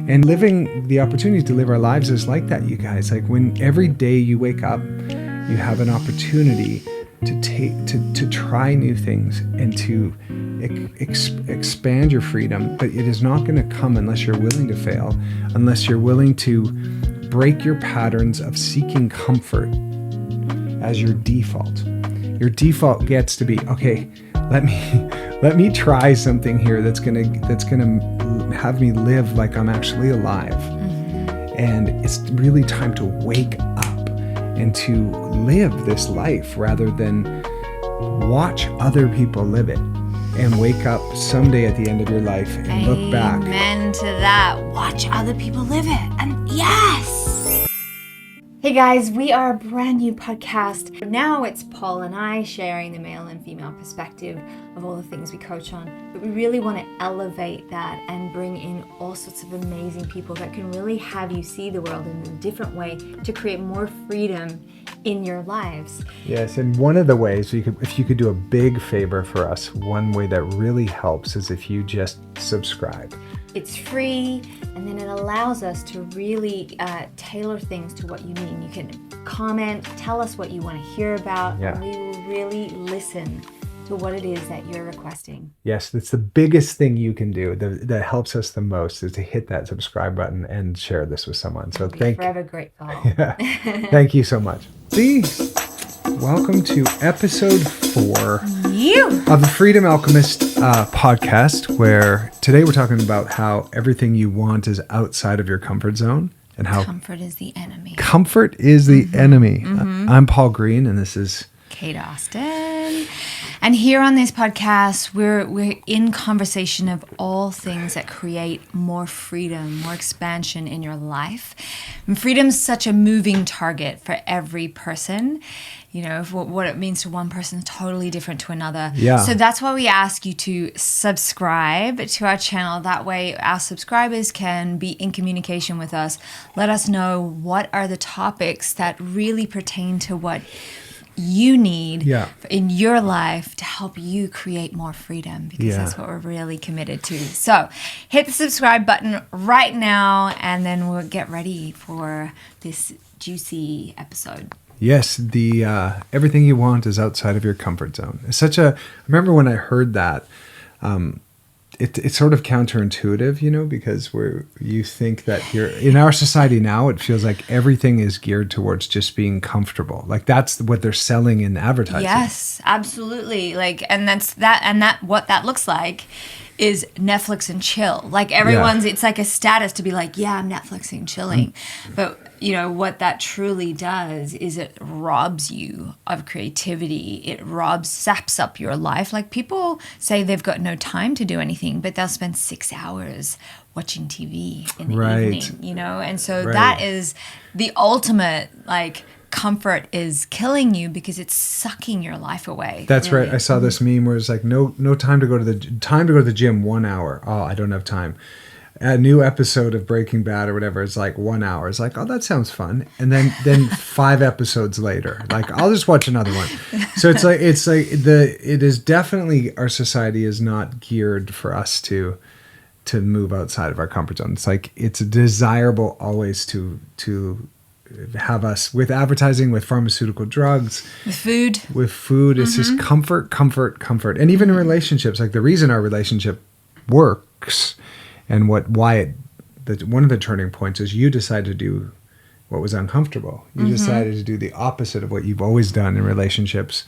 And living the opportunity to live our lives is like that, you guys. Like when every day you wake up, you have an opportunity to try new things and to expand your freedom. But it is not going to come unless you're willing to fail, unless you're willing to break your patterns of seeking comfort as your default. Your default gets to be, okay, let me try something here that's gonna have me live like I'm actually alive. And it's really time to wake up and to live this life rather than watch other people live it and wake up someday at the end of your life and look back. Amen to that. Watch other people live it. And yes! Hey guys, we are a brand new podcast. Now it's Paul and I sharing the male and female perspective of all the things we coach on. But we really want to elevate that and bring in all sorts of amazing people that can really have you see the world in a different way to create more freedom in your lives. Yes, and one of the ways if you could do a big favor for us, one way that really helps is if you just subscribe. It's free, and then it allows us to really tailor things to what you need. You can comment, tell us what you want to hear about, and we will really listen to what it is that you're requesting. Yes, that's the biggest thing you can do that helps us the most is to hit that subscribe button and share this with someone. So forever grateful. Yeah. Thank you so much. See, welcome to episode 4 of the Freedom Alchemist podcast, where today we're talking about how everything you want is outside of your comfort zone and how comfort is the enemy. Comfort is the enemy. I'm Paul Greene, and this is Kate Austin. And here on this podcast, we're in conversation of all things that create more freedom, more expansion in your life. And freedom's such a moving target for every person. You know, what it means to one person is totally different to another. Yeah. So that's why we ask you to subscribe to our channel. That way our subscribers can be in communication with us. Let us know what are the topics that really pertain to what you need in your life to help you create more freedom, because that's what we're really committed to. So hit the subscribe button right now, and then we'll get ready for this juicy episode. Yes, the everything you want is outside of your comfort zone. It's I remember when I heard that, it's sort of counterintuitive, you know, because you think that in our society now, it feels like everything is geared towards just being comfortable. Like that's what they're selling in advertising. Yes, absolutely. Like, and what that looks like is Netflix and chill. Like it's like a status to be like, yeah, I'm Netflixing, chilling. But you know, what that truly does is it robs you of creativity. It saps up your life. Like people say they've got no time to do anything, but they'll spend 6 hours watching TV in the evening, you know? And so that is the ultimate, like, comfort is killing you because it's sucking your life away. That's really. Right. I saw this meme where it's like, no time to go to the gym, 1 hour. Oh, I don't have time. A new episode of Breaking Bad or whatever is like 1 hour. It's like, oh, that sounds fun. And then 5 episodes later, like, I'll just watch another one. So it is definitely, our society is not geared for us to move outside of our comfort zone. It's like, it's desirable always to have us with advertising, with pharmaceutical drugs, with food. It's just comfort. And even in relationships, like the reason our relationship works and one of the turning points is you decided to do what was uncomfortable. You decided to do the opposite of what you've always done in relationships.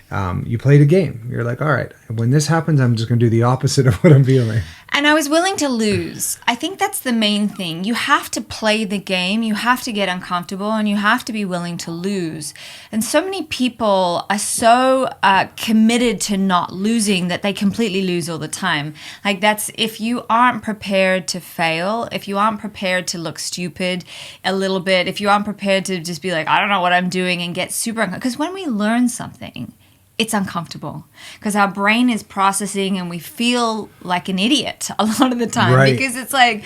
You played a game. You're like, all right, when this happens, I'm just going to do the opposite of what I'm feeling. And I was willing to lose. I think that's the main thing. You have to play the game. You have to get uncomfortable, and you have to be willing to lose. And so many people are so committed to not losing that they completely lose all the time. Like if you aren't prepared to fail, if you aren't prepared to look stupid a little bit, if you aren't prepared to just be like, I don't know what I'm doing, and get super uncomfortable. Because when we learn something, it's uncomfortable because our brain is processing and we feel like an idiot a lot of the time because it's like,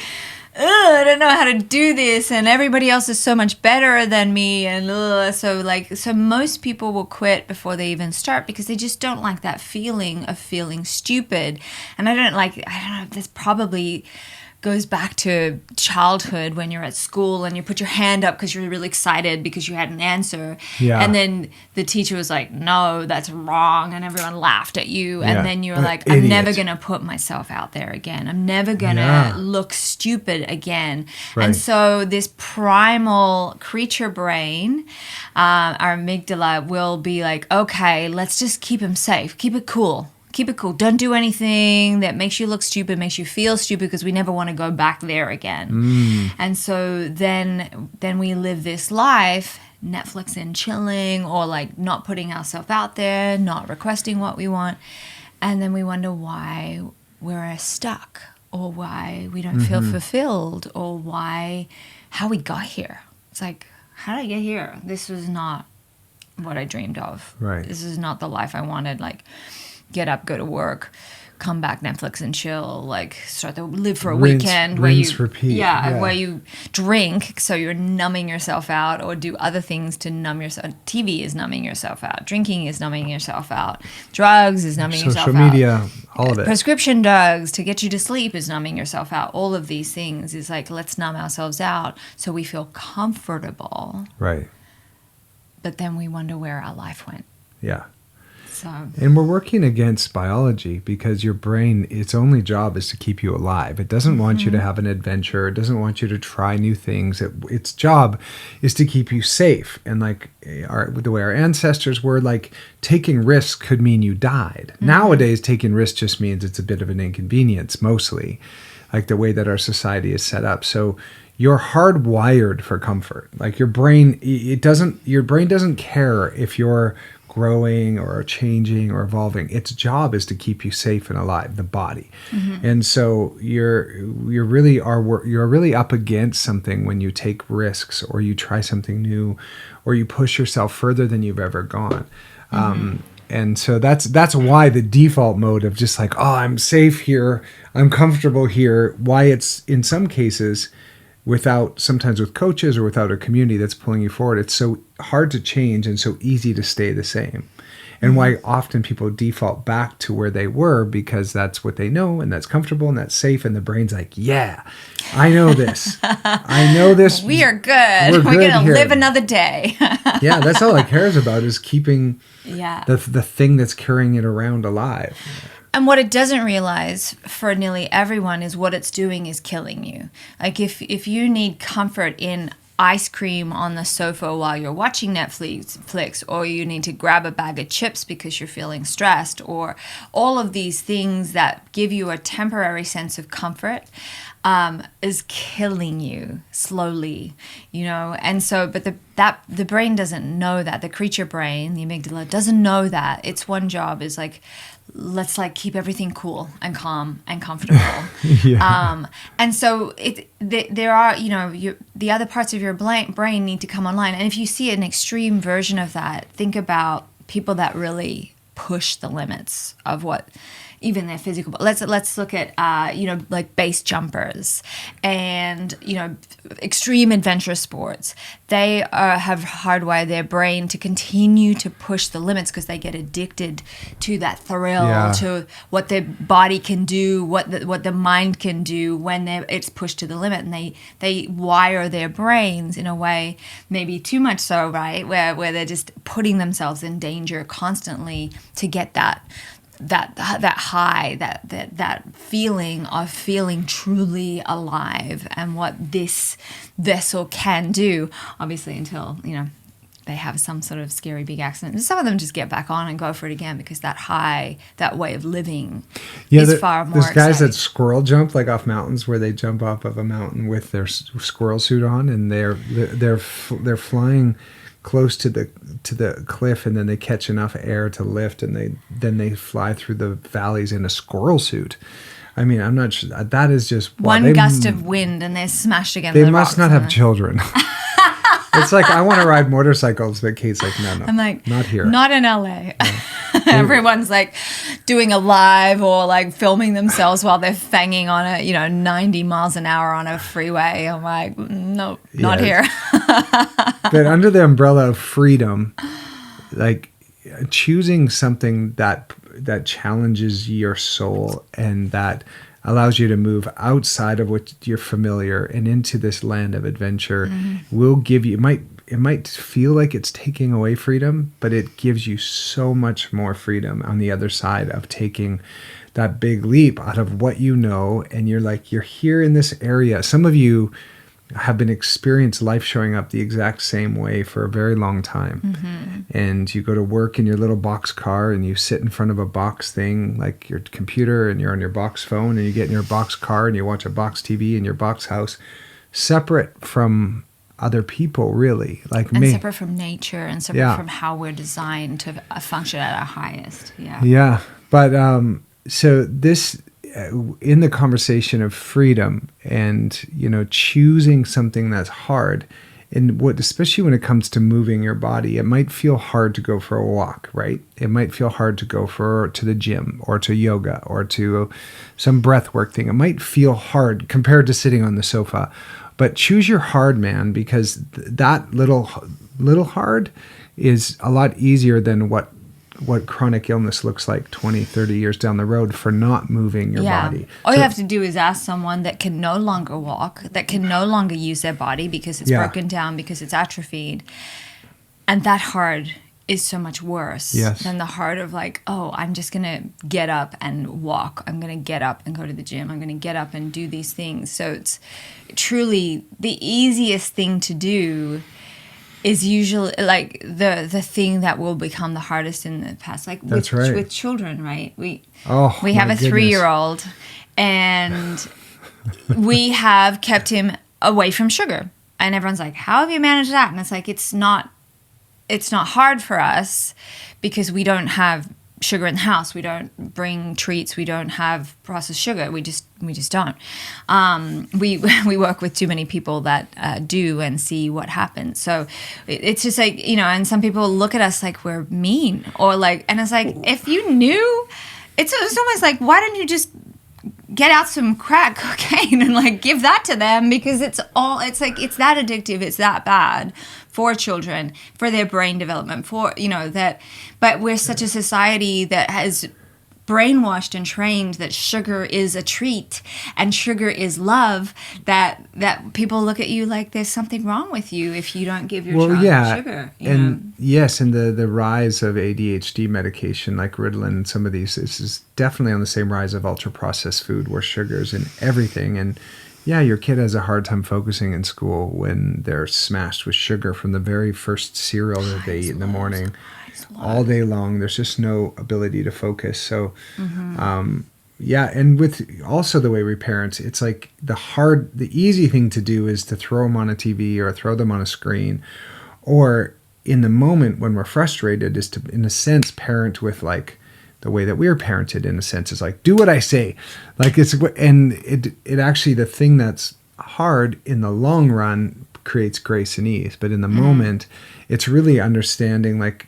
I don't know how to do this and everybody else is so much better than me. And so most people will quit before they even start because they just don't like that feeling of feeling stupid. And I don't know, there's probably goes back to childhood when you're at school and you put your hand up because you're really excited because you had an answer. Yeah. And then the teacher was like, no, that's wrong. And everyone laughed at you. And then you're like, idiot. I'm never going to put myself out there again. I'm never going to look stupid again. Right. And so this primal creature brain, our amygdala, will be like, okay, let's just keep him safe. Keep it cool. Keep it cool. Don't do anything that makes you look stupid, makes you feel stupid, because we never want to go back there again. And so then we live this life, Netflix and chilling, or like not putting ourselves out there, not requesting what we want. And then we wonder why we're stuck, or why we don't feel fulfilled, or how we got here. It's like, how did I get here? This was not what I dreamed of. Right. This is not the life I wanted. Like, get up, go to work, come back, Netflix and chill, like start to live for a weekend where you repeat. Where you drink so you're numbing yourself out, or do other things to numb yourself. TV is numbing yourself out. Drinking is numbing yourself out. Drugs is numbing yourself out. Social media, all of it. Prescription drugs to get you to sleep is numbing yourself out. All of these things is like, let's numb ourselves out so we feel comfortable. Right. But then we wonder where our life went. Yeah. So. And we're working against biology, because your brain, its only job is to keep you alive. It doesn't want you to have an adventure. It doesn't want you to try new things. Its job is to keep you safe. And like the way our ancestors were, like taking risks could mean you died. Nowadays, taking risks just means it's a bit of an inconvenience, mostly, like the way that our society is set up. So you're hardwired for comfort. Like your brain doesn't care if you're growing or changing or evolving. Its job is to keep you safe and alive, the body. And so you're really up against something when you take risks, or you try something new, or you push yourself further than you've ever gone. And so that's why the default mode of just like, oh, I'm safe here, I'm comfortable here, why it's in some cases, sometimes with coaches or without a community that's pulling you forward, it's so hard to change and so easy to stay the same. And why often people default back to where they were, because that's what they know, and that's comfortable, and that's safe, and the brain's like, yeah, I know this. I know this. We are good. We're going to live another day. Yeah, that's all it cares about, is keeping the thing that's carrying it around alive. And what it doesn't realize for nearly everyone is what it's doing is killing you. Like if you need comfort in ice cream on the sofa while you're watching Netflix, or you need to grab a bag of chips because you're feeling stressed, or all of these things that give you a temporary sense of comfort, is killing you slowly, And so, but the brain doesn't know that. The creature brain, the amygdala, doesn't know that. Its one job is like, let's like keep everything cool and calm and comfortable. And so there are, the other parts of your brain need to come online. And if you see an extreme version of that, think about people that really push the limits of what even their physical. Let's look at like base jumpers and extreme adventure sports. They have hardwired their brain to continue to push the limits because they get addicted to that thrill, to what their body can do, what the mind can do when it's pushed to the limit, and they wire their brains in a way, maybe too much so, right, where they're just putting themselves in danger constantly to get that high, that feeling of feeling truly alive, and what this vessel can do, obviously, until they have some sort of scary big accident. And some of them just get back on and go for it again, because that high, that way of living is far more exciting. There's guys that squirrel jump, like off mountains, where they jump off of a mountain with their squirrel suit on, and they're flying close to the cliff, and then they catch enough air to lift, and they fly through the valleys in a squirrel suit. I mean, I'm not sure. That is just one gust of wind, and they're smashed against the rocks. They must not have children. It's like, I want to ride motorcycles, but Kate's like, no, I'm like, not here, not in LA. Everyone's like doing a live or like filming themselves while they're fanging on a 90 miles an hour on a freeway. I'm like, no, not here. But under the umbrella of freedom, like choosing something that challenges your soul, and that allows you to move outside of what you're familiar and into this land of adventure, will give you, it might feel like it's taking away freedom, but it gives you so much more freedom on the other side of taking that big leap out of what you know. And you're here in this area. Some of you have been experienced life showing up the exact same way for a very long time. And you go to work in your little box car and you sit in front of a box thing like your computer, and you're on your box phone, and you get in your box car and you watch a box TV in your box house, separate from other people, really, like and me. separate from nature, and separate from how we're designed to function at our highest. But so this, in the conversation of freedom and, choosing something that's hard, and especially when it comes to moving your body, it might feel hard to go for a walk, right? It might feel hard to go to the gym or to yoga or to some breath work thing. It might feel hard compared to sitting on the sofa, but choose your hard, man, because that little hard is a lot easier than what chronic illness looks like 20, 30 years down the road for not moving your body. All you have to do is ask someone that can no longer walk, that can no longer use their body because it's broken down, because it's atrophied. And that hard is so much worse than the heart of like, oh, I'm just going to get up and walk. I'm going to get up and go to the gym. I'm going to get up and do these things. So it's truly the easiest thing to do is usually like the thing that will become the hardest in the past. Like with children, right? We have a 3-year-old, and we have kept him away from sugar. And everyone's like, how have you managed that? And it's like, it's not hard for us because we don't have sugar in the house. We don't bring treats. We don't have processed sugar. We just don't. We work with too many people that do and see what happens. So it's just like, and some people look at us like we're mean or like, and it's like, if you knew, it's almost like, why don't you just get out some crack cocaine and like give that to them, because it's like, it's that addictive. It's that bad for children, for their brain development, but we're such a society that has brainwashed and trained that sugar is a treat and sugar is love, that people look at you like there's something wrong with you if you don't give your child sugar. And the rise of ADHD medication like Ritalin and some of these, this is definitely on the same rise of ultra processed food where sugar's in everything. And your kid has a hard time focusing in school when they're smashed with sugar from the very first cereal that they eat in the morning. All day long, there's just no ability to focus. So, and with also the way we parent, it's like the easy thing to do is to throw them on a TV or throw them on a screen, or in the moment when we're frustrated is to, in a sense, parent with like the way that we're parented, in a sense, is like, do what I say. Like it actually, the thing that's hard in the long run creates grace and ease. But in the moment, it's really understanding like,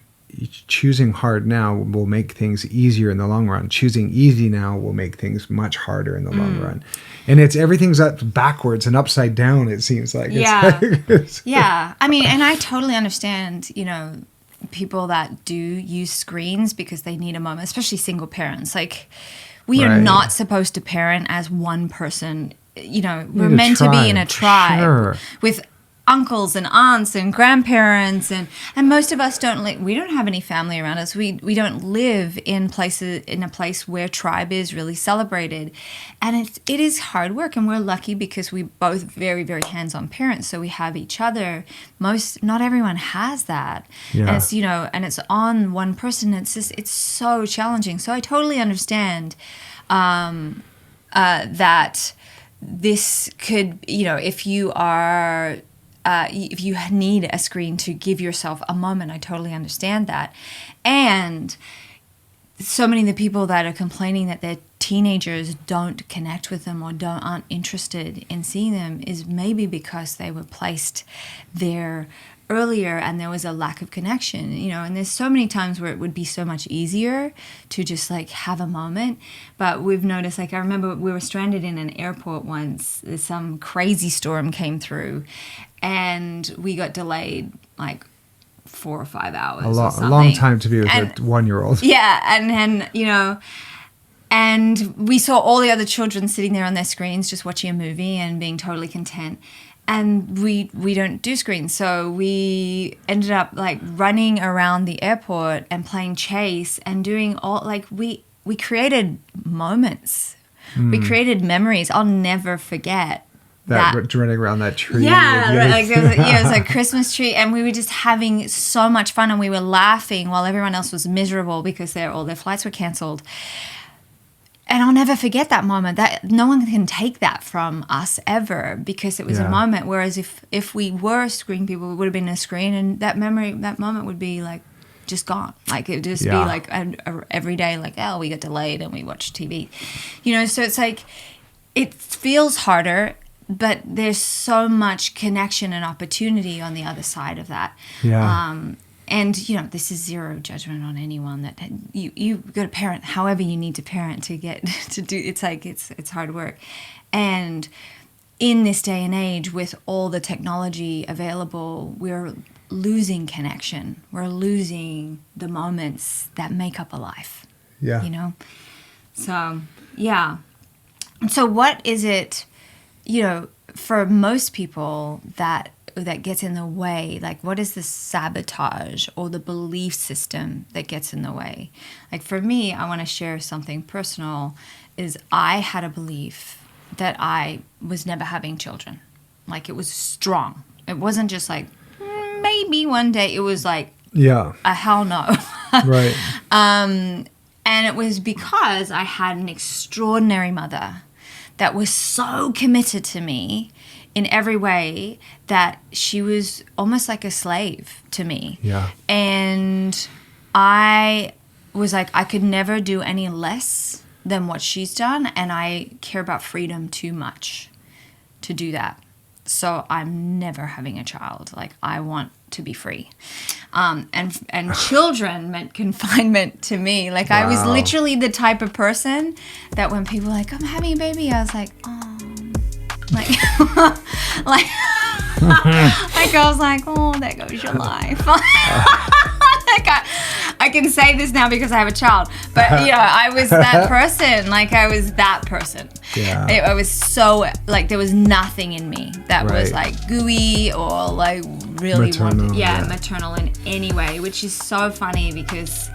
choosing hard now will make things easier in the long run. Choosing easy now will make things much harder in the long run. And everything's up backwards and upside down, it seems like. I mean, and I totally understand, people that do use screens because they need a moment, especially single parents. Like, we are not supposed to parent as one person. We're meant to be in a tribe with uncles and aunts and grandparents, and most of us we don't have any family around us. We don't live in a place where tribe is really celebrated, and it is hard work. And we're lucky because we both very, very hands-on parents, so we have each other. Not everyone has that, and it's and it's on one person. It's so challenging. So I totally understand that this could, if you are. If you need a screen to give yourself a moment, I totally understand that. And so many of the people that are complaining that their teenagers don't connect with them or aren't interested in seeing them is maybe because they were placed there earlier and there was a lack of connection, and there's so many times where it would be so much easier to just like have a moment. But we've noticed, like, I remember we were stranded in an airport once. Some crazy storm came through and we got delayed like 4 or 5 hours. A long time to be with a 1-year-old. Yeah. And then, And we saw all the other children sitting there on their screens just watching a movie and being totally content. And we don't do screens. So we ended up like running around the airport and playing chase and doing all like we created moments. We created memories. I'll never forget that running around that tree. Yeah, like it was a Christmas tree, and we were just having so much fun, and we were laughing while everyone else was miserable because all their flights were cancelled. And I'll never forget that moment. That no one can take that from us ever, because it was a moment. Whereas if we were screen people, we would have been a screen, and that moment would be like just gone. Like it would just be like a every day, like, oh, we got delayed and we watched TV, So it's like it feels harder, but there's so much connection and opportunity on the other side of that. And, this is zero judgment on anyone that you got to parent however you need to parent to get to do. It's like it's hard work. And in this day and age, with all the technology available, we're losing connection. We're losing the moments that make up a life. Yeah. So, yeah. So what is it, for most people that gets in the way? Like, what is the sabotage or the belief system that gets in the way? Like, for me, I want to share something personal. Is I had a belief that I was never having children. Like, it was strong. It wasn't just like, maybe one day. It was like, a hell no. Right. And it was because I had an extraordinary mother that was so committed to me in every way that she was almost like a slave to me. Yeah. And I was like, I could never do any less than what she's done, and I care about freedom too much to do that. So I'm never having a child. Like, I want to be free. And children meant confinement to me. Like, I was literally the type of person that when people were like, I'm having a baby, I was like, oh. Like, like I was like, oh, there goes your life. Like, I can say this now because I have a child, but I was that person. Like, I was that person. Yeah. I was so like, there was nothing in me that was like gooey or like really maternal, maternal in any way, which is so funny because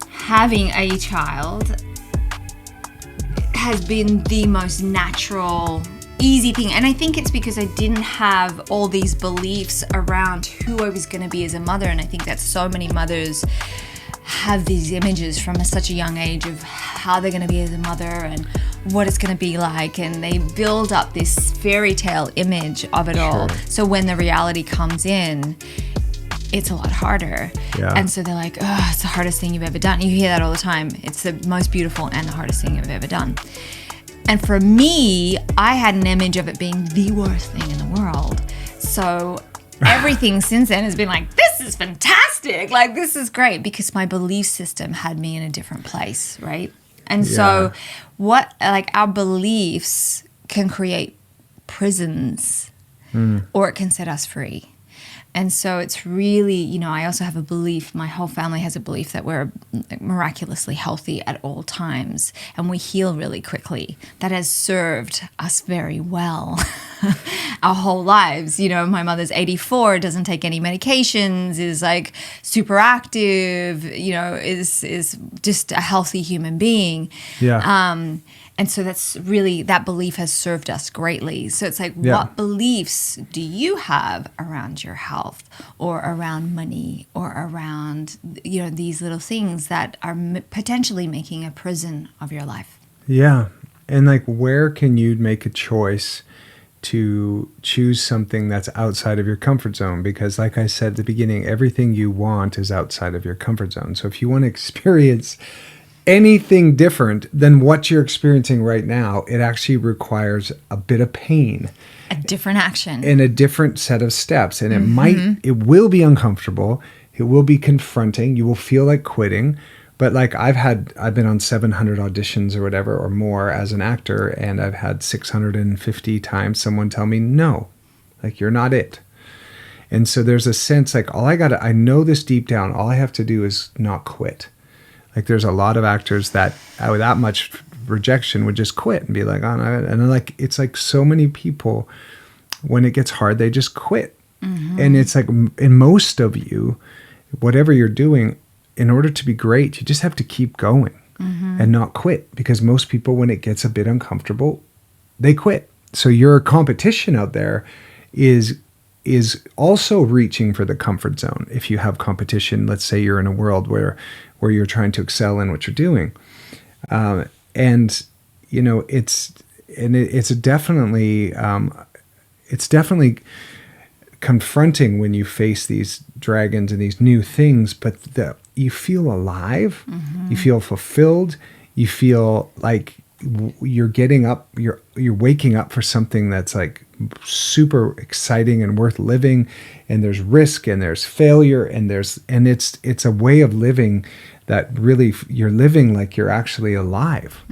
having a child has been the most natural, easy thing. And I think it's because I didn't have all these beliefs around who I was going to be as a mother. And I think that so many mothers have these images from such a young age of how they're going to be as a mother and what it's going to be like. And they build up this fairy tale image of it all. So when the reality comes in, it's a lot harder. Yeah. And so they're like, oh, it's the hardest thing you've ever done. You hear that all the time. It's the most beautiful and the hardest thing you've ever done. And for me, I had an image of it being the worst thing in the world. So everything since then has been like, this is fantastic. Like, this is great, because my belief system had me in a different place, right? And so our beliefs can create prisons or it can set us free. And so it's really, I also have a belief, my whole family has a belief that we're miraculously healthy at all times and we heal really quickly. That has served us very well our whole lives. My mother's 84, doesn't take any medications, is like super active, is just a healthy human being. Yeah. And so that's really, that belief has served us greatly. So it's like, what beliefs do you have around your health or around money or around, these little things that are potentially making a prison of your life? Yeah. And like, where can you make a choice to choose something that's outside of your comfort zone? Because like I said at the beginning, everything you want is outside of your comfort zone. So if you want to experience anything different than what you're experiencing right now, it actually requires a bit of pain, a different action, and a different set of steps. And it will be uncomfortable. It will be confronting. You will feel like quitting. But like I've been on 700 auditions or whatever or more as an actor, and I've had 650 times someone tell me, no, like, you're not it. And so there's a sense like, I know this deep down, all I have to do is not quit. Like there's a lot of actors that with that much rejection would just quit and be like, oh, no. And then like, it's like so many people, when it gets hard, they just quit. And it's like in most of you, whatever you're doing, in order to be great, you just have to keep going and not quit, because most people, when it gets a bit uncomfortable, they quit. So your competition out there is also reaching for the comfort zone. If you have competition, let's say you're in a world where you're trying to excel in what you're doing. And you know, it's definitely confronting when you face these dragons and these new things, but you feel alive, you feel fulfilled, you feel like you're getting up, you're waking up for something that's like super exciting and worth living, and there's risk and there's failure and it's a way of living that really you're living like you're actually alive.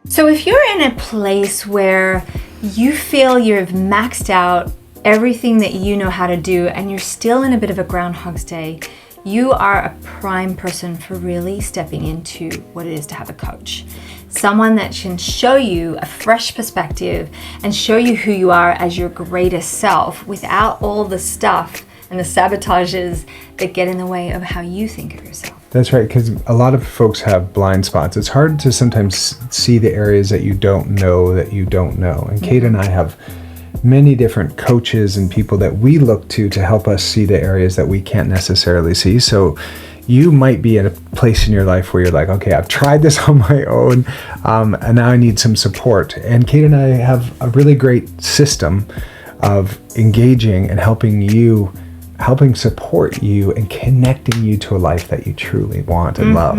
So if you're in a place where you feel you've maxed out everything that you know how to do and you're still in a bit of a Groundhog's Day, you are a prime person for really stepping into what it is to have a coach. Someone that can show you a fresh perspective and show you who you are as your greatest self without all the stuff and the sabotages that get in the way of how you think of yourself. That's right, because a lot of folks have blind spots. It's hard to sometimes see the areas that you don't know. And Kate and I have many different coaches and people that we look to help us see the areas that we can't necessarily see. So you might be in a place in your life where you're like, okay, I've tried this on my own, and now I need some support. And Kate and I have a really great system of engaging and helping support you and connecting you to a life that you truly want and love.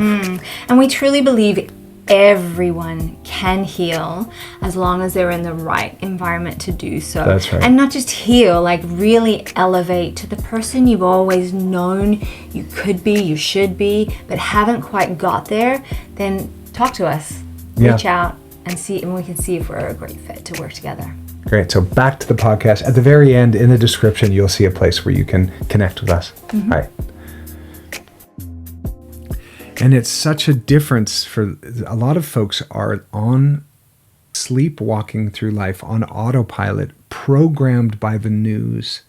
And we truly believe everyone can heal as long as they're in the right environment to do so. That's right. And not just heal, like really elevate to the person you've always known you could be, you should be, but haven't quite got there. Then talk to us, reach out and we can see if we're a great fit to work together. Great. So back to the podcast. At the very end, in the description, you'll see a place where you can connect with us. All right. And it's such a difference for a lot of folks are on sleepwalking through life on autopilot, programmed by the news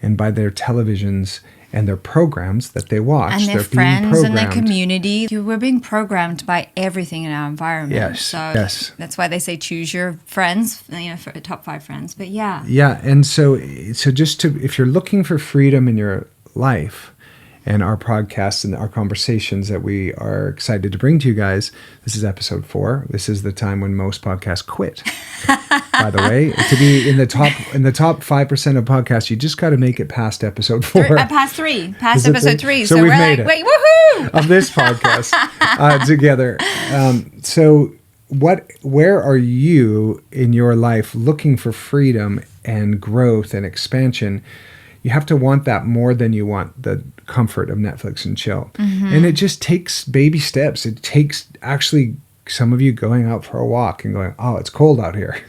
and by their televisions and their programs that they watch. And their friends and their community. We're being programmed by everything in our environment. Yes. That's why they say choose your friends, for top 5 friends. But yeah. Yeah. And so if you're looking for freedom in your life, and our podcasts and our conversations that we are excited to bring to you guys. This is episode 4. This is the time when most podcasts quit. By the way, to be in the top 5% of podcasts, you just got to make it past episode 4. Past episode 3. So we've made it. Wait, woohoo! Of this podcast together. So where are you in your life looking for freedom and growth and expansion? You have to want that more than you want the comfort of Netflix and chill. And it just takes baby steps. It takes actually some of you going out for a walk and going, oh, it's cold out here.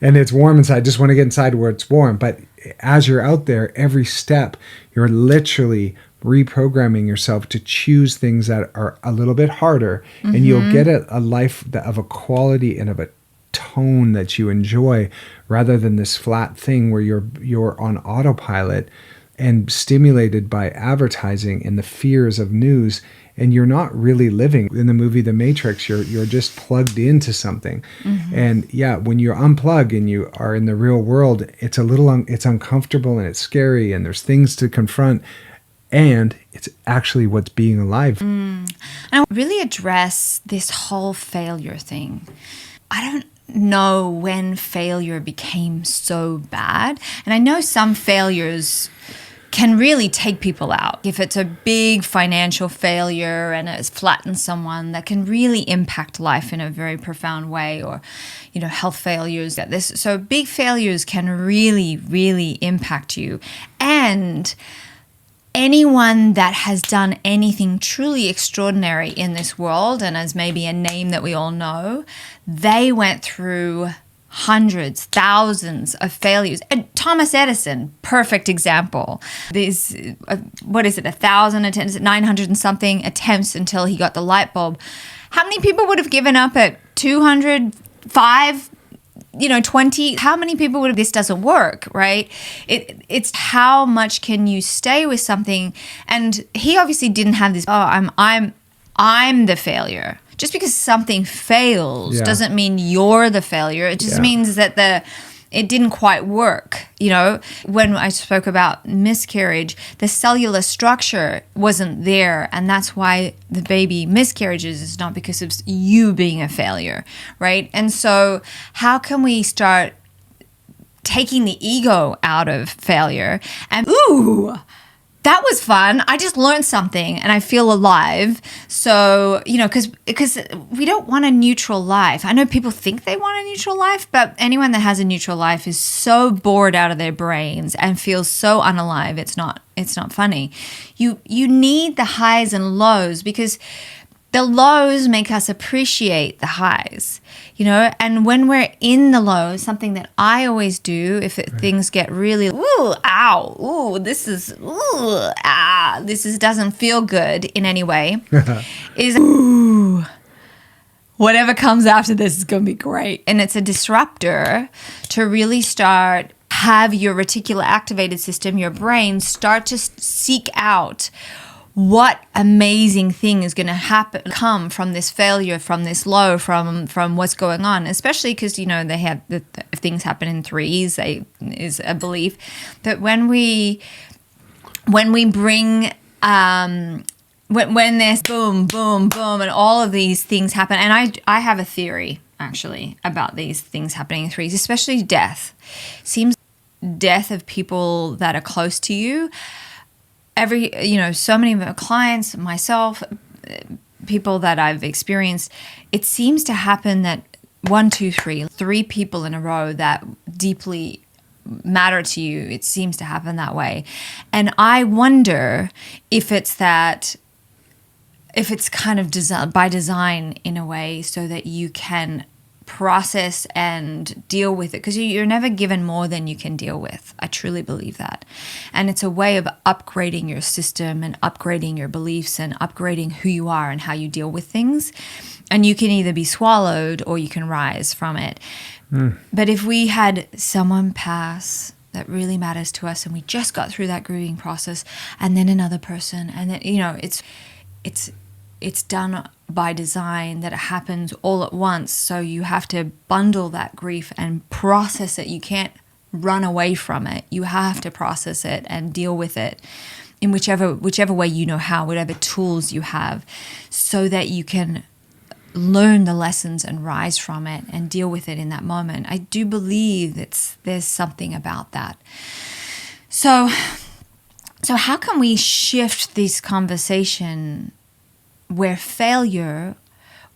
And it's warm inside. I just want to get inside where it's warm. But as you're out there, every step, you're literally reprogramming yourself to choose things that are a little bit harder. And you'll get a life of a quality and of a tone that you enjoy, rather than this flat thing where you're on autopilot and stimulated by advertising and the fears of news, and you're not really living. In the movie The Matrix, you're just plugged into something. And when you unplug and you are in the real world, it's it's uncomfortable and it's scary and there's things to confront, and it's actually what's being alive. And I really address this whole failure thing. I don't know when failure became so bad. And I know some failures can really take people out. If it's a big financial failure and it's flattens someone, that can really impact life in a very profound way, or, health failures. So big failures can really, really impact you. And anyone that has done anything truly extraordinary in this world, and as maybe a name that we all know, they went through hundreds, thousands of failures. And Thomas Edison, perfect example. There's, what is it, 1,000 attempts, 900 and something attempts until he got the light bulb. How many people would have given up at 200, 5, 20? How many people would have, this doesn't work, right? It's how much can you stay with something? And he obviously didn't have this, I'm the failure. Just because something fails doesn't mean you're the failure. It just means that it didn't quite work. When I spoke about miscarriage, the cellular structure wasn't there. And that's why the baby miscarriages. Is not because of you being a failure, right? And so how can we start taking the ego out of failure? And that was fun. I just learned something and I feel alive. So, because we don't want a neutral life. I know people think they want a neutral life, but anyone that has a neutral life is so bored out of their brains and feels so unalive. It's not funny. You need the highs and lows, because the lows make us appreciate the highs, and when we're in the lows, something that I always do if things get really, this doesn't feel good in any way, is, whatever comes after this is going to be great. And it's a disruptor to really have your reticular activated system, your brain, start to seek out what amazing thing is going to come from this failure, from this low, from what's going on, especially because, they have if things happen in threes, is a belief that when we bring, when there's boom, boom, boom, and all of these things happen, and I have a theory actually about these things happening in threes, especially death. Seems death of people that are close to you. So many of my clients, myself, people that I've experienced, it seems to happen that 1, 2, 3 people in a row that deeply matter to you, it seems to happen that way. And I wonder if it's kind of by design in a way, so that you can process and deal with it, because you're never given more than you can deal with. I truly believe that. And it's a way of upgrading your system and upgrading your beliefs and upgrading who you are and how you deal with things. And you can either be swallowed or you can rise from it. But if we had someone pass that really matters to us and we just got through that grieving process, and then another person, and then it's done by design, that it happens all at once. So you have to bundle that grief and process it. You can't run away from it. You have to process it and deal with it in whichever way you know how, whatever tools you have, so that you can learn the lessons and rise from it and deal with it in that moment. I do believe there's something about that. So how can we shift this conversation where failure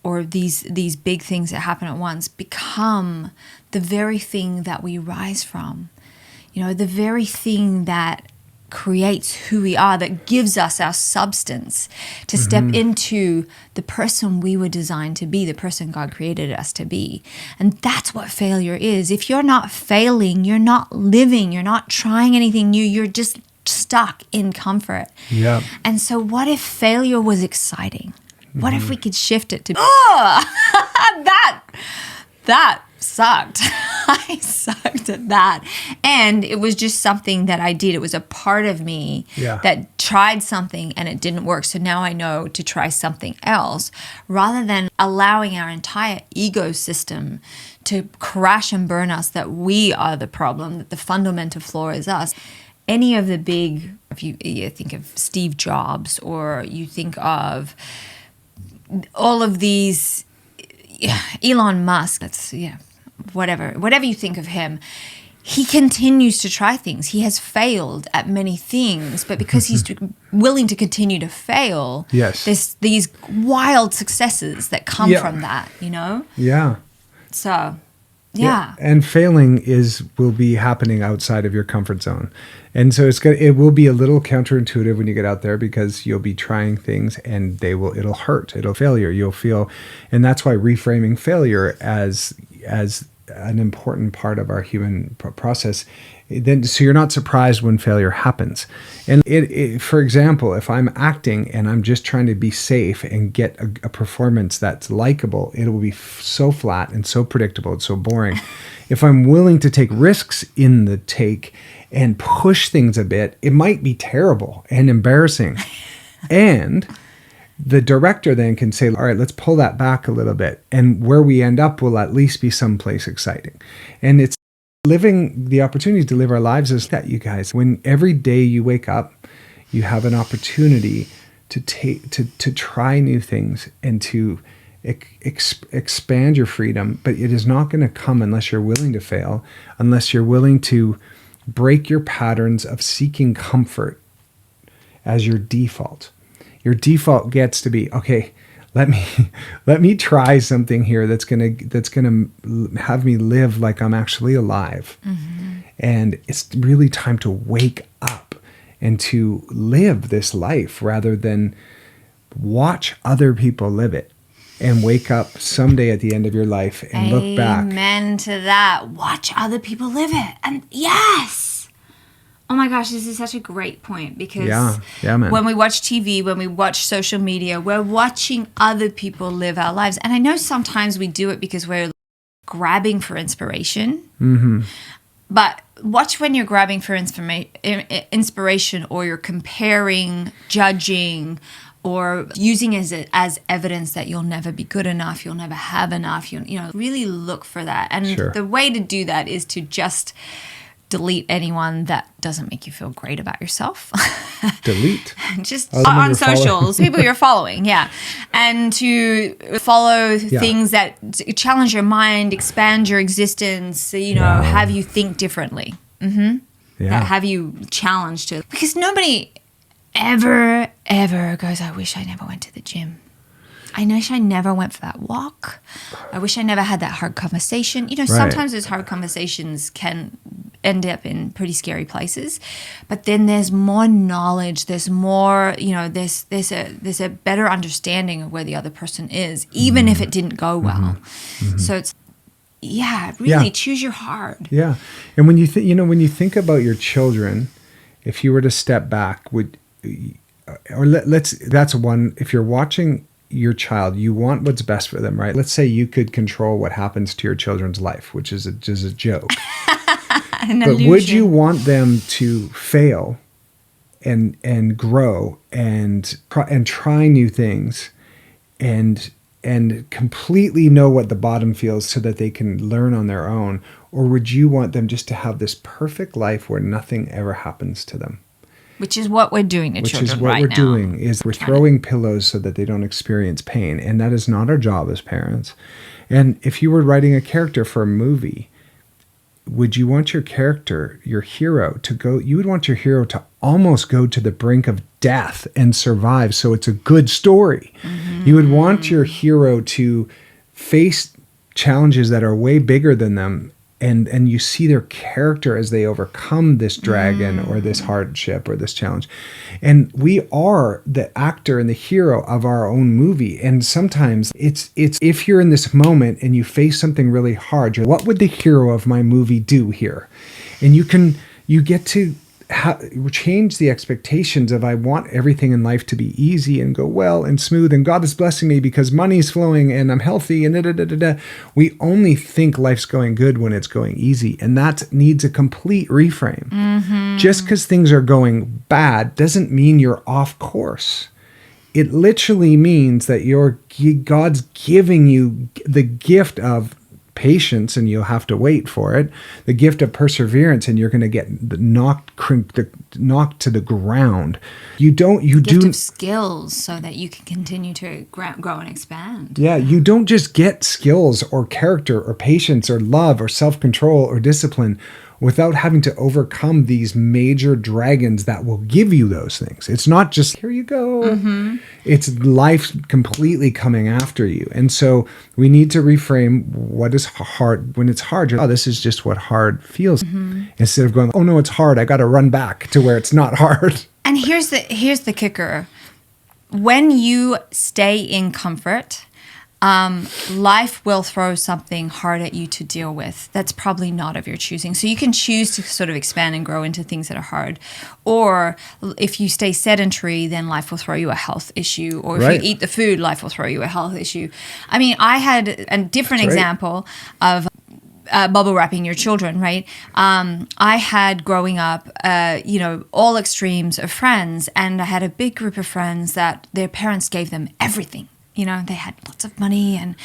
or these big things that happen at once become the very thing that we rise from, the very thing that creates who we are, that gives us our substance to step into the person we were designed to be, the person God created us to be. And that's what failure is. If you're not failing, you're not living, you're not trying anything new, you're just stuck in comfort. Yeah. And so what if failure was exciting? What if we could shift it to, that sucked. I sucked at that. And it was just something that I did. It was a part of me that tried something and it didn't work. So now I know to try something else, rather than allowing our entire ecosystem to crash and burn us, that we are the problem, that the fundamental flaw is us. Any of the big, if you think of Steve Jobs, or you think of all of these, Elon Musk, whatever you think of him, he continues to try things. He has failed at many things, but because he's willing to continue to fail, there's these wild successes that come from that, Yeah. So, yeah. And failing will be happening outside of your comfort zone. And so it will be a little counterintuitive when you get out there, because you'll be trying things and it'll hurt. It'll failure. You'll feel, and that's why reframing failure as an important part of our human process. Then, so you're not surprised when failure happens. And for example, if I'm acting and I'm just trying to be safe and get a performance that's likable, it will be so flat and so predictable and so boring. If I'm willing to take risks in the take and push things a bit, it might be terrible and embarrassing. And the director then can say, all right, let's pull that back a little bit. And where we end up will at least be someplace exciting. And it's living the opportunity to live our lives is that, you guys, when every day you wake up, you have an opportunity to try new things and to expand your freedom. But it is not going to come unless you're willing to fail, unless you're willing to break your patterns of seeking comfort as your default. Your default gets to be, okay, let me try something here that's gonna have me live like I'm actually alive. Mm-hmm. And it's really time to wake up and to live this life rather than watch other people live it. And wake up someday at the end of your life and look back. Amen to that. Watch other people live it. And yes. Oh my gosh, this is such a great point because man. When we watch TV, when we watch social media, we're watching other people live our lives. And I know sometimes we do it because we're grabbing for inspiration. Mm-hmm. But watch when you're grabbing for inspiration or you're comparing, judging, or using it as evidence that you'll never be good enough, you'll never have enough. You know, really look for that. And the way to do that is to just delete anyone that doesn't make you feel great about yourself. Delete. Just on socials, people you're following, yeah. And to follow things that challenge your mind, expand your existence, have you think differently. Mm-hmm. Yeah. That have you challenged to. Because nobody ever goes, I wish I never went to the gym. I wish I never went for that walk. I wish I never had that hard conversation. Sometimes those hard conversations can end up in pretty scary places. But then there's more knowledge. There's more, there's a better understanding of where the other person is, even if it didn't go well. Mm-hmm. So it's, really choose your hard. Yeah. And when you think about your children, if you were to step back, that's one, if you're watching your child, you want what's best for them, right? Let's say you could control what happens to your children's life, which is just a joke. But would you want them to fail and grow and try new things and completely know what the bottom feels so that they can learn on their own? Or would you want them just to have this perfect life where nothing ever happens to them? Which is what we're doing to children right now. Which is what we're doing, is we're throwing pillows so that they don't experience pain. And that is not our job as parents. And if you were writing a character for a movie, would you want your character, your hero, you would want your hero to almost go to the brink of death and survive so it's a good story. Mm-hmm. You would want your hero to face challenges that are way bigger than them. And you see their character as they overcome this dragon or this hardship or this challenge. And we are the actor and the hero of our own movie. And sometimes it's if you're in this moment and you face something really hard, what would the hero of my movie do here? And you get to change the expectations of, I want everything in life to be easy and go well and smooth, and God is blessing me because money's flowing and I'm healthy and da-da-da-da-da. We only think life's going good when it's going easy, and that needs a complete reframe. Mm-hmm. Just because things are going bad doesn't mean you're off course. It literally means that God's giving you the gift of patience, and you'll have to wait for it, the gift of perseverance, and you're going to get knocked to the ground. You gift of skills so that you can continue to grow and expand. Yeah, you don't just get skills or character or patience or love or self-control or discipline without having to overcome these major dragons that will give you those things. It's not just, here you go. Mm-hmm. It's life completely coming after you. And so we need to reframe what is hard. When it's hard, this is just what hard feels. Mm-hmm. Instead of going, oh no, it's hard, I got to run back to where it's not hard. And here's the kicker. When you stay in comfort, life will throw something hard at you to deal with that's probably not of your choosing. So you can choose to sort of expand and grow into things that are hard. Or if you stay sedentary, then life will throw you a health issue. Or if you eat the food, life will throw you a health issue. I mean, I had a different example of bubble wrapping your children, right? I had growing up, all extremes of friends, and I had a big group of friends that their parents gave them everything. They had lots of money and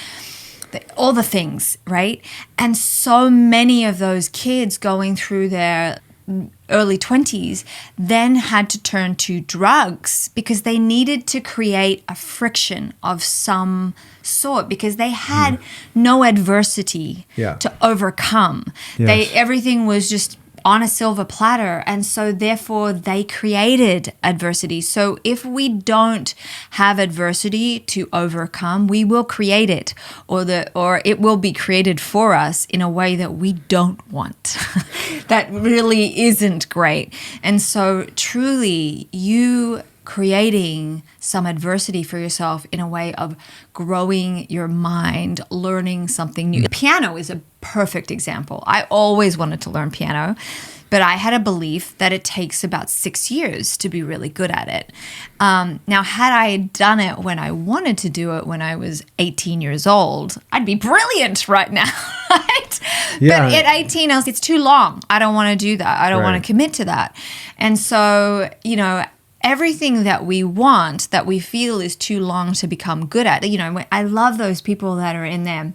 all the things, right? And so many of those kids going through their early 20s then had to turn to drugs because they needed to create a friction of some sort because they had no adversity to overcome. Yes. Everything was just on a silver platter, and so therefore they created adversity. So if we don't have adversity to overcome, we will create it, or it will be created for us in a way that we don't want. That really isn't great. And so truly, you creating some adversity for yourself in a way of growing your mind, learning something new. Piano is a perfect example. I always wanted to learn piano, but I had a belief that it takes about 6 years to be really good at it. Now, had I done it when I wanted to do it when I was 18 years old, I'd be brilliant right now, right? Yeah. But at 18, I was, it's too long. I don't want to do that. I don't want to commit to that. And so, everything that we want, that we feel is too long to become good at. I love those people that are in their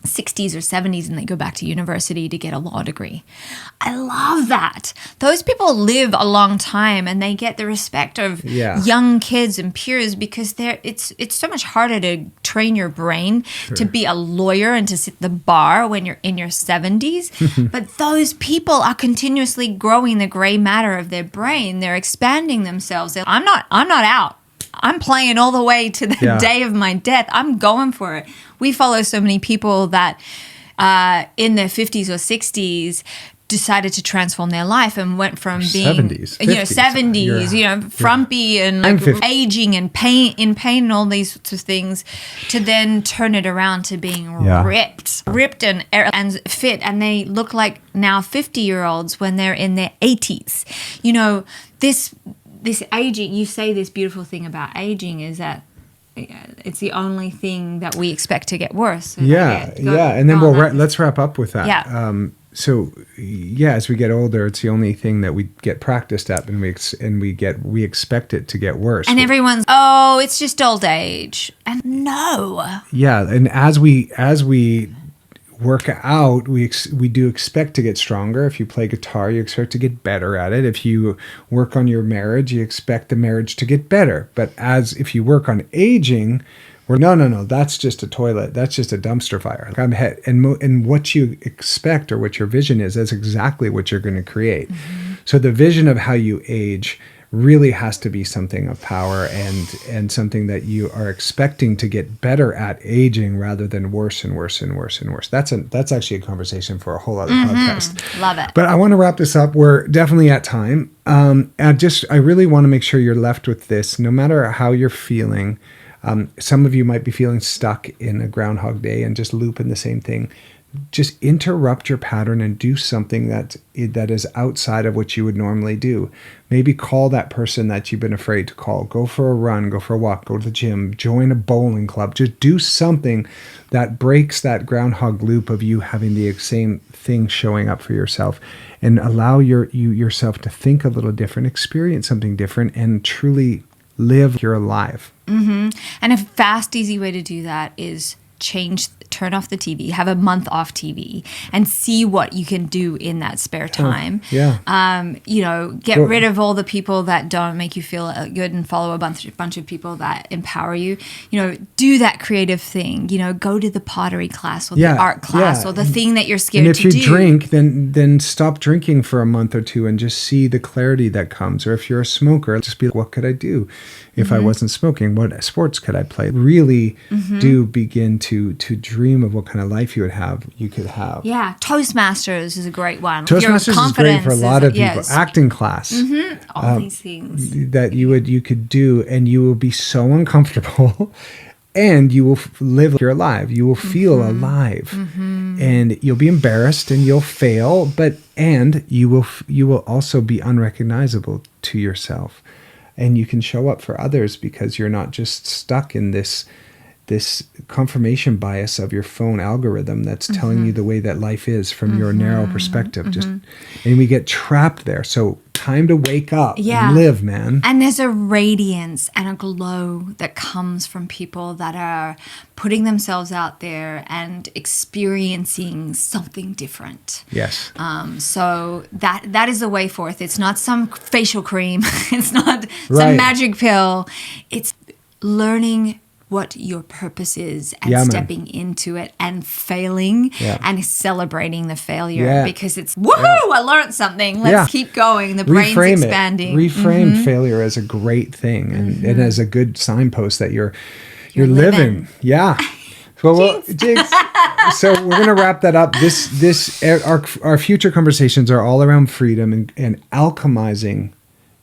60s or 70s and they go back to university to get a law degree. I love that. Those people live a long time and they get the respect of young kids and peers because it's so much harder to train your brain to be a lawyer and to sit at the bar when you're in your 70s. But those people are continuously growing the gray matter of their brain. They're expanding themselves. I'm not out. I'm playing all the way to the day of my death. I'm going for it. We follow so many people that in their 50s or 60s decided to transform their life and went from being 70s, frumpy and aging and pain and all these sorts of things to then turn it around to being ripped and fit. And they look like now 50-year-olds when they're in their 80s. This aging, you say this beautiful thing about aging is that it's the only thing that we expect to get worse. So and then let's wrap up with that. Yeah. As we get older, it's the only thing that we get practiced at, and we expect it to get worse. And everyone's, it's just old age, and no. Yeah, and as we work out, we do expect to get stronger. If you play guitar, you expect to get better at it. If you work on your marriage, you expect the marriage to get better. But if you work on aging, no, that's just a toilet. That's just a dumpster fire. And what you expect or what your vision is, that's exactly what you're going to create. Mm-hmm. So the vision of how you age really has to be something of power and something that you are expecting to get better at aging rather than worse and worse and worse and worse. That's actually a conversation for a whole other podcast. Love it. But I want to wrap this up. We're definitely at time. I really want to make sure you're left with this, no matter how you're feeling. Some of you might be feeling stuck in a Groundhog Day and just looping the same thing. Just interrupt your pattern and do something that is outside of what you would normally do. Maybe call that person that you've been afraid to call. Go for a run, go for a walk, go to the gym, join a bowling club. Just do something that breaks that groundhog loop of you having the same thing showing up for yourself, and allow yourself to think a little different, experience something different, and truly live your life. Mm-hmm. And a fast, easy way to do that is turn off the TV, have a month off TV, and see what you can do in that spare time. Get rid of all the people that don't make you feel good and follow a bunch of people that empower you. Do that creative thing. Go to the pottery class or the art class or the thing that you're scared to do. And if you drink, then stop drinking for a month or two and just see the clarity that comes. Or if you're a smoker, just be like, what could I do if I wasn't smoking? What sports could I play? Really do begin to dream of what kind of life you could have. Yeah, Toastmasters is a great one. Toastmasters is great for a lot of people. Yes. Acting class. All these things that you could do, and you will be so uncomfortable. and you will live like you're alive. You will feel alive, and you'll be embarrassed and you'll fail, and you will also be unrecognizable to yourself, and you can show up for others because you're not just stuck in this confirmation bias of your phone algorithm that's telling you the way that life is from your narrow perspective. And we get trapped there. So time to wake up and live, man. And there's a radiance and a glow that comes from people that are putting themselves out there and experiencing something different. Yes. So that is the way forth. It's not some facial cream. It's not some magic pill. It's learning what your purpose is and stepping into it and failing and celebrating the failure because it's, woohoo, I learned something. Let's keep going. The brain's expanding. Reframe failure as a great thing and as a good signpost that you're living. Yeah. Well, Jigs. So we're going to wrap that up. Our future conversations are all around freedom and alchemizing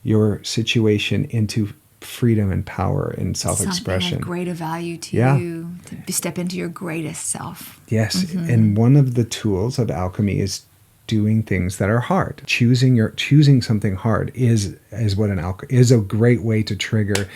your situation into freedom and power and self-expression. Something of greater value to you, to step into your greatest self. Yes. And one of the tools of alchemy is doing things that are hard. Choosing something hard is a great way to trigger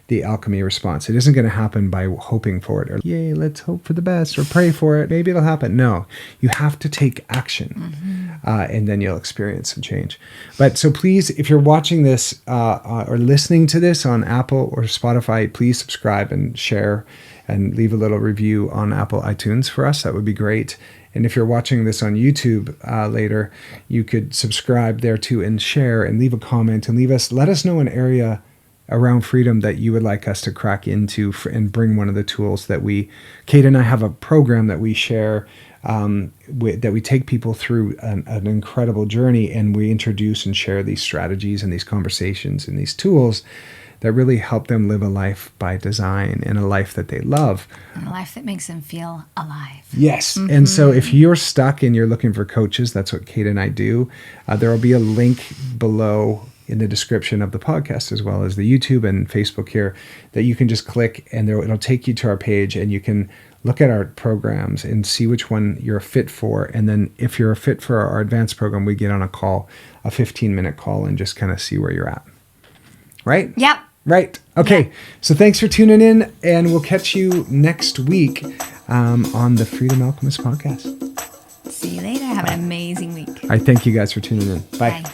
the alchemy response. It isn't going to happen by hoping for it or, yay, let's hope for the best or pray for it. Maybe it'll happen. No, you have to take action and then you'll experience some change. But so please, if you're watching this or listening to this on Apple or Spotify, please subscribe and share and leave a little review on Apple iTunes for us. That would be great. And if you're watching this on YouTube later, you could subscribe there too and share and leave a comment and let us know an area around freedom that you would like us to crack into and bring one of the tools that Kate and I have a program that we share that we take people through an incredible journey, and we introduce and share these strategies and these conversations and these tools that really help them live a life by design and a life that they love. And a life that makes them feel alive. Yes. And so if you're stuck and you're looking for coaches, that's what Kate and I do. There will be a link below in the description of the podcast, as well as the YouTube and Facebook here, that you can just click and it'll take you to our page, and you can look at our programs and see which one you're a fit for. And then if you're a fit for our advanced program, we get on a 15-minute call, and just kind of see where you're at. Right? Yep. Right. Okay. So thanks for tuning in, and we'll catch you next week on the Freedom Alchemist Podcast. See you later. Have an amazing week. I thank you guys for tuning in. Bye.